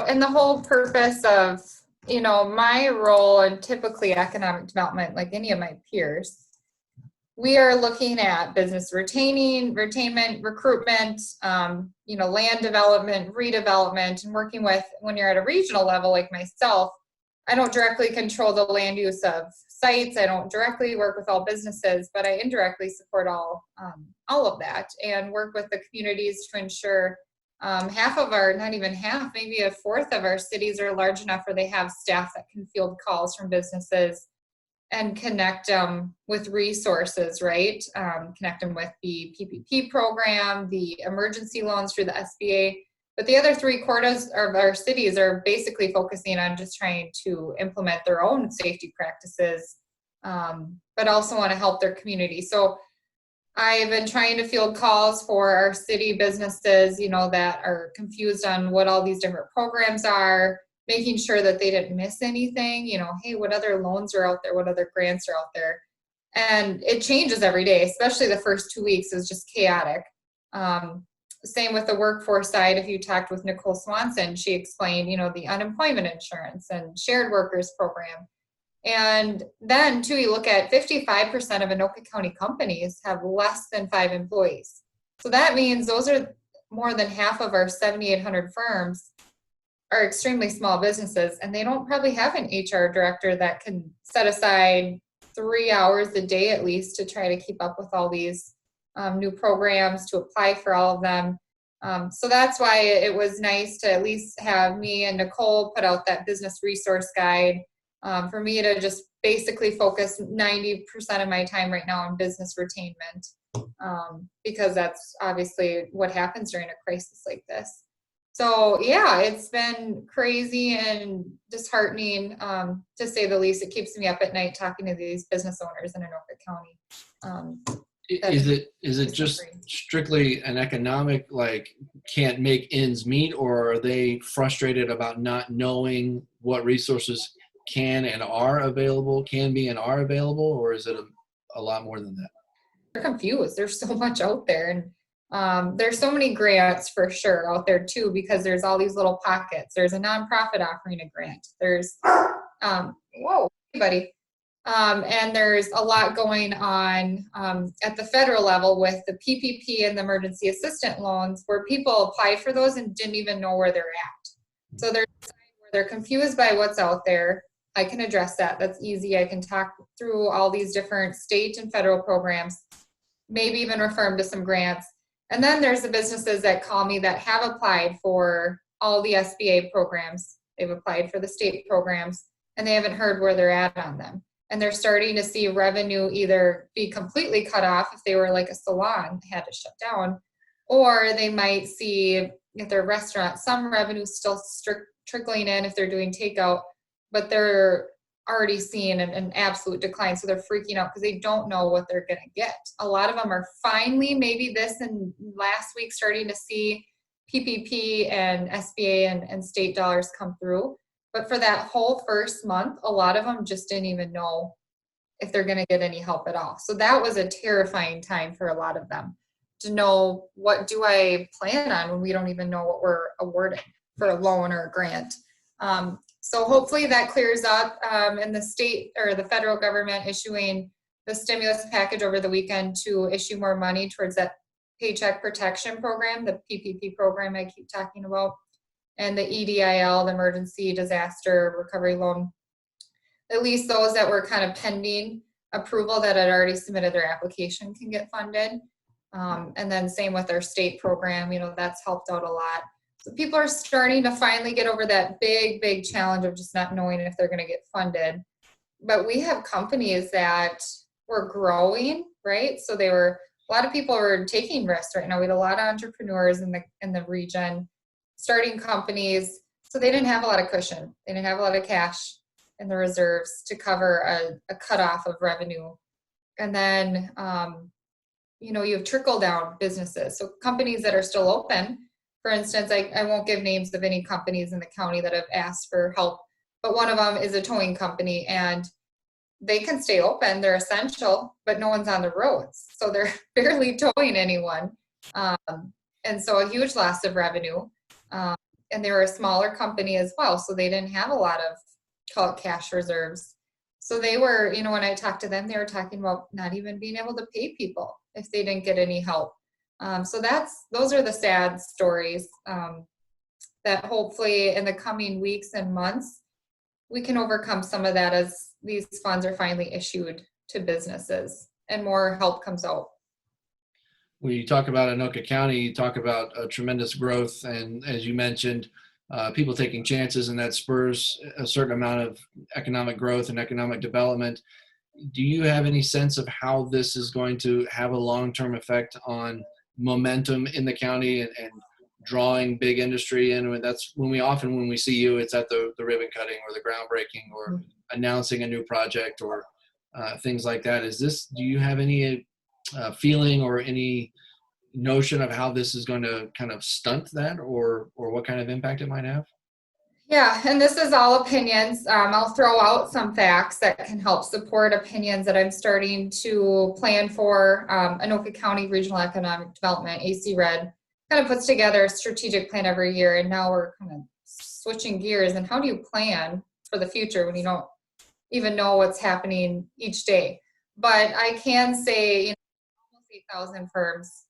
and the whole purpose of, my role in typically economic development, like any of my peers, we are looking at business retainment, recruitment, land development, redevelopment, and working with, when you're at a regional level like myself, I don't directly control the land use of sites. I don't directly work with all businesses, but I indirectly support all of that and work with the communities to ensure half of our, not even half, maybe a fourth of our cities are large enough where they have staff that can field calls from businesses and connect them with resources, right? Connect them with the PPP program, the emergency loans through the SBA. But the other 3/4 of our cities are basically focusing on just trying to implement their own safety practices, but also want to help their community. So I've been trying to field calls for our city businesses, that are confused on what all these different programs are, making sure that they didn't miss anything, hey, what other loans are out there? What other grants are out there? And it changes every day, especially the first 2 weeks is just chaotic. Same with the workforce side. If you talked with Nicole Swanson, she explained, the unemployment insurance and shared workers program. And then too, you look at 55% of Anoka County companies have less than 5 employees. So that means those are more than half of our 7,800 firms are extremely small businesses, and they don't probably have an HR director that can set aside 3 hours a day at least to try to keep up with all these new programs, to apply for all of them. So that's why it was nice to at least have me and Nicole put out that business resource guide for me to just basically focus 90% of my time right now on business retainment, because that's obviously what happens during a crisis like this. So yeah, it's been crazy and disheartening, to say the least. It keeps me up at night talking to these business owners in Anoka County. Is it just strictly an economic, like can't make ends meet, or are they frustrated about not knowing what resources can be and are available, or is it a lot more than that? They're confused. There's so much out there, and there's so many grants for sure out there too, because there's all these little pockets. There's a nonprofit offering a grant. There's whoa, buddy. And there's a lot going on at the federal level with the PPP and the emergency assistant loans, where people applied for those and didn't even know where they're at. So there's a time where they're confused by what's out there. I can address that. That's easy. I can talk through all these different state and federal programs, maybe even refer them to some grants. And then there's the businesses that call me that have applied for all the SBA programs. They've applied for the state programs, and they haven't heard where they're at on them. And they're starting to see revenue either be completely cut off if they were like a salon, had to shut down, or they might see if their restaurant, some revenue still trickling in if they're doing takeout, but they're already seeing an absolute decline. So they're freaking out because they don't know what they're going to get. A lot of them are finally, maybe this and last week, starting to see PPP and SBA and state dollars come through. But for that whole first month, a lot of them just didn't even know if they're going to get any help at all. So that was a terrifying time for a lot of them, to know, what do I plan on when we don't even know what we're awarded for a loan or a grant. So hopefully that clears up, and the state or the federal government issuing the stimulus package over the weekend to issue more money towards that Paycheck Protection Program, the PPP program I keep talking about, and the EDIL, the Emergency Disaster Recovery Loan. At least those that were kind of pending approval that had already submitted their application can get funded. And then same with our state program, that's helped out a lot. So people are starting to finally get over that big challenge of just not knowing if they're going to get funded. But we have companies that were growing, right? So a lot of people were taking risks right now. We had a lot of entrepreneurs in the region starting companies, so they didn't have a lot of cushion. They didn't have a lot of cash in the reserves to cover a cutoff of revenue. And then, you have trickle down businesses. So companies that are still open, for instance, I won't give names of any companies in the county that have asked for help, but one of them is a towing company, and they can stay open. They're essential, but no one's on the roads. So they're barely towing anyone. And so a huge loss of revenue. And they were a smaller company as well, so they didn't have a lot of, call it, cash reserves. So they were, when I talked to them, they were talking about not even being able to pay people if they didn't get any help. So those are the sad stories that hopefully in the coming weeks and months, we can overcome some of that as these funds are finally issued to businesses and more help comes out. When you talk about Anoka County, you talk about tremendous growth, and as you mentioned, people taking chances, and that spurs a certain amount of economic growth and economic development. Do you have any sense of how this is going to have a long-term effect on momentum in the county and drawing big industry in? That's when we see you, it's at the ribbon cutting or the groundbreaking or announcing a new project or things like that. Do you have any feeling or any notion of how this is going to kind of stunt that or what kind of impact it might have? Yeah, and this is all opinions. I'll throw out some facts that can help support opinions that I'm starting to plan for. Anoka County Regional Economic Development, AC-RED, kind of puts together a strategic plan every year, and now we're kind of switching gears. And how do you plan for the future when you don't even know what's happening each day? But I can say, almost 8,000 firms,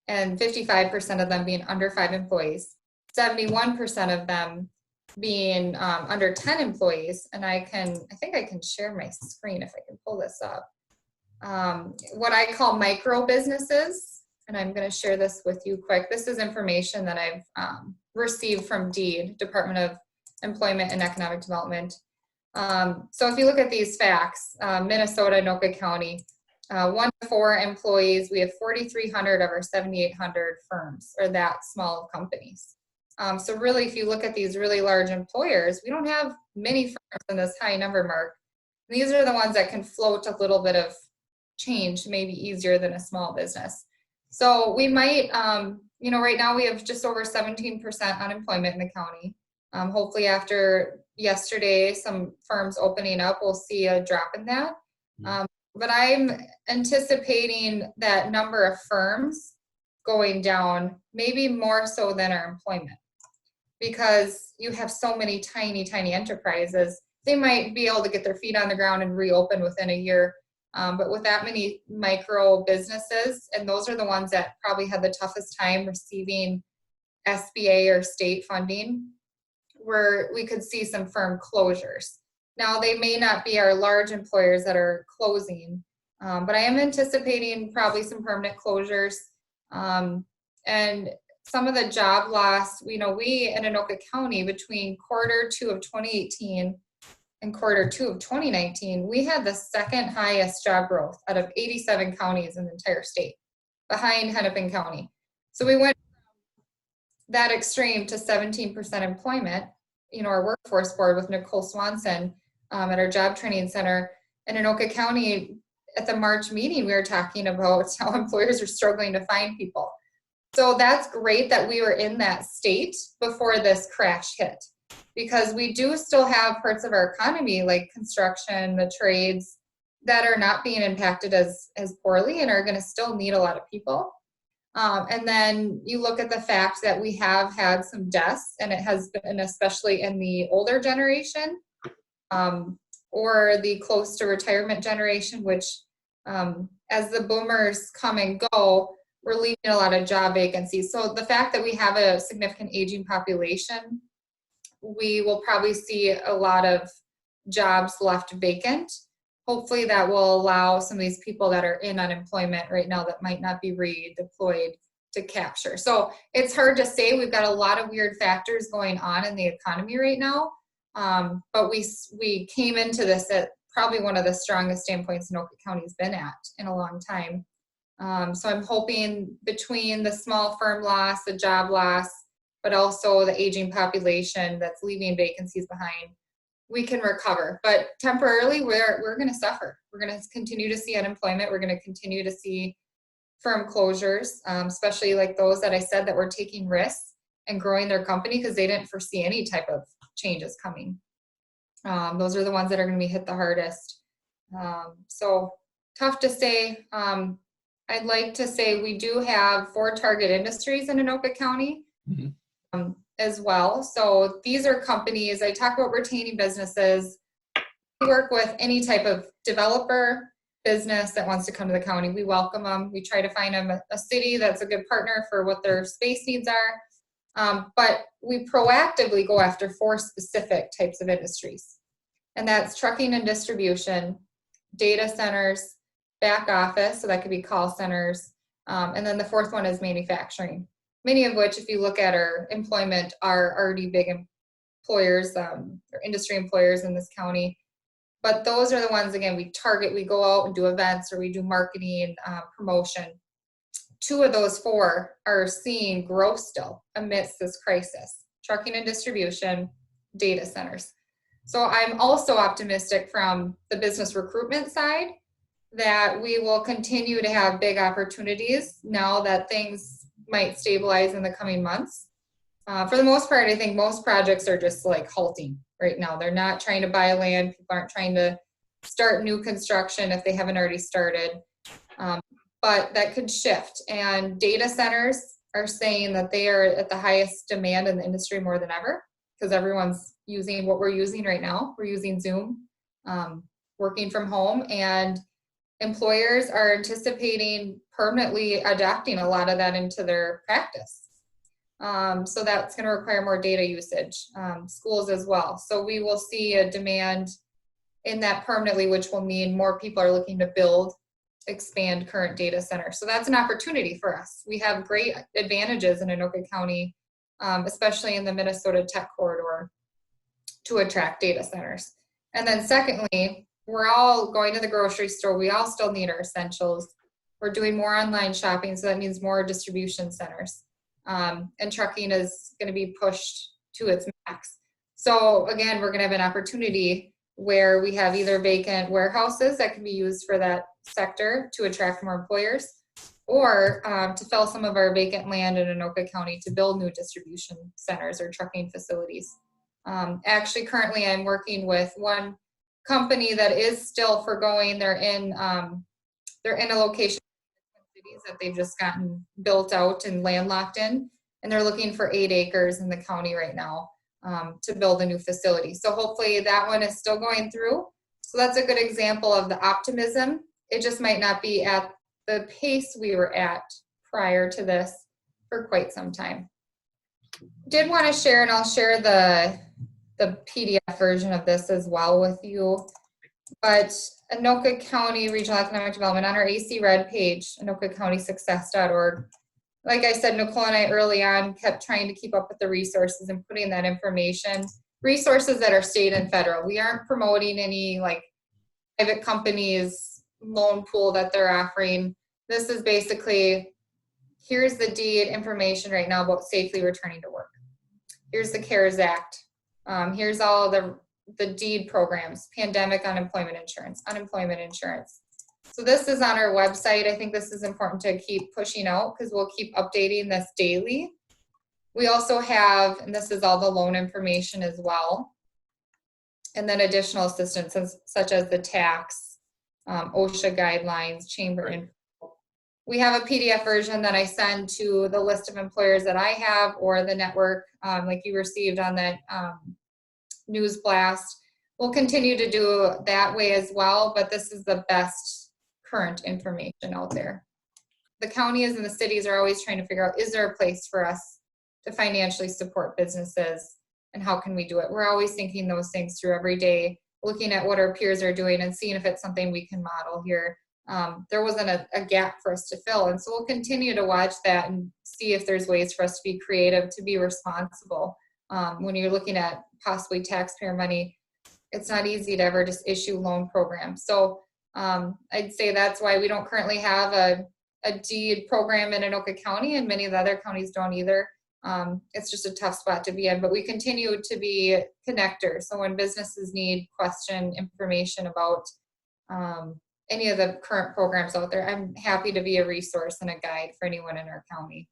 and 55% of them being under 5 employees, 71% of them being under 10 employees. And I think I can share my screen if I can pull this up. What I call micro businesses, and I'm going to share this with you quick. This is information that I've received from DEED, Department of Employment and Economic Development. So if you look at these facts, Minnesota, Anoka County, 1 to 4 employees, we have 4,300 of our 7,800 firms are that small companies. So really, if you look at these really large employers, we don't have many firms in this high number mark. These are the ones that can float a little bit of change, maybe easier than a small business. So we might, right now we have just over 17% unemployment in the county. Hopefully after yesterday, some firms opening up, we'll see a drop in that. But I'm anticipating that number of firms going down, maybe more so than our employment, because you have so many tiny, tiny enterprises. They might be able to get their feet on the ground and reopen within a year. But with that many micro businesses, and those are the ones that probably had the toughest time receiving SBA or state funding, where we could see some firm closures. Now, they may not be our large employers that are closing, but I am anticipating probably some permanent closures. And some of the job loss, we in Anoka County, between Q2 of 2018 and Q2 of 2019, we had the second highest job growth out of 87 counties in the entire state, behind Hennepin County. So we went from that extreme to 17% employment. Our workforce board with Nicole Swanson at our job training center in Anoka County, at the March meeting, we were talking about how employers are struggling to find people. So that's great that we were in that state before this crash hit, because we do still have parts of our economy like construction, the trades, that are not being impacted as poorly and are going to still need a lot of people. And then you look at the fact that we have had some deaths, and it has been especially in the older generation or the close to retirement generation, which as the boomers come and go, we're leaving a lot of job vacancies. So the fact that we have a significant aging population, we will probably see a lot of jobs left vacant. Hopefully that will allow some of these people that are in unemployment right now that might not be redeployed to capture. So it's hard to say. We've got a lot of weird factors going on in the economy right now. But we came into this at probably one of the strongest standpoints Anoka County's been at in a long time. So I'm hoping between the small firm loss, the job loss, but also the aging population that's leaving vacancies behind, we can recover. But temporarily, we're going to suffer. We're going to continue to see unemployment. We're going to continue to see firm closures, especially like those that I said that were taking risks and growing their company because they didn't foresee any type of changes coming. Those are the ones that are going to be hit the hardest. So tough to say. I'd like to say we do have 4 target industries in Anoka County. Mm-hmm. as well. So these are companies, I talk about retaining businesses. We work with any type of developer, business that wants to come to the county. We welcome them. We try to find them a city that's a good partner for what their space needs are. But we proactively go after 4 specific types of industries. And that's trucking and distribution, data centers, back office, so that could be call centers, and then the 4th one is manufacturing. Many of which, if you look at our employment, are already big employers, or industry employers in this county. But those are the ones, again, we target. We go out and do events, or we do marketing, promotion. 2 of those 4 are seeing growth still amidst this crisis: trucking and distribution, data centers. So I'm also optimistic from the business recruitment side that we will continue to have big opportunities now that things might stabilize in the coming months. For the most part, I think most projects are just like halting right now. They're not trying to buy land. People aren't trying to start new construction if they haven't already started. But that could shift. And data centers are saying that they are at the highest demand in the industry more than ever, because everyone's using what we're using right now. We're using Zoom, working from home, and employers are anticipating permanently adapting a lot of that into their practice. So that's going to require more data usage, schools as well. So we will see a demand in that permanently, which will mean more people are looking to build, expand current data centers. So that's an opportunity for us. We have great advantages in Anoka County, especially in the Minnesota Tech Corridor, to attract data centers. And then secondly, we're all going to the grocery store. We all still need our essentials. We're doing more online shopping, so that means more distribution centers. And trucking is going to be pushed to its max. So again, we're going to have an opportunity where we have either vacant warehouses that can be used for that sector to attract more employers, or to fill some of our vacant land in Anoka County to build new distribution centers or trucking facilities. Actually, currently I'm working with one company that is still forgoing. They're in a location cities that they've just gotten built out and landlocked in, and they're looking for 8 acres in the county right now to build a new facility. So hopefully that one is still going through. So that's a good example of the optimism. It just might not be at the pace we were at prior to this for quite some time. Did want to share, and I'll share the PDF version of this as well with you, but Anoka County Regional Economic Development on our AC Red page, anokacountysuccess.org. Like I said, Nicole and I early on kept trying to keep up with the resources and putting that information, resources that are state and federal. We aren't promoting any like private companies loan pool that they're offering. This is basically, here's the deed information right now about safely returning to work. Here's the CARES Act. Here's all the deed programs, pandemic unemployment insurance. So this is on our website. I think this is important to keep pushing out because we'll keep updating this daily. We also have, and this is all the loan information as well, and then additional assistance such as the tax, OSHA guidelines, chamber info. We have a PDF version that I send to the list of employers that I have, or the network like you received on that news blast. We'll continue to do that way as well, but this is the best current information out there. The counties and the cities are always trying to figure out, is there a place for us to financially support businesses, and how can we do it? We're always thinking those things through every day, looking at what our peers are doing and seeing if it's something we can model here. There wasn't a gap for us to fill, and so we'll continue to watch that and see if there's ways for us to be creative, to be responsible. When you're looking at possibly taxpayer money, it's not easy to ever just issue loan programs. So I'd say that's why we don't currently have a deed program in Anoka County, and many of the other counties don't either. It's just a tough spot to be in, but we continue to be connectors. So when businesses need question information about any of the current programs out there, I'm happy to be a resource and a guide for anyone in our county.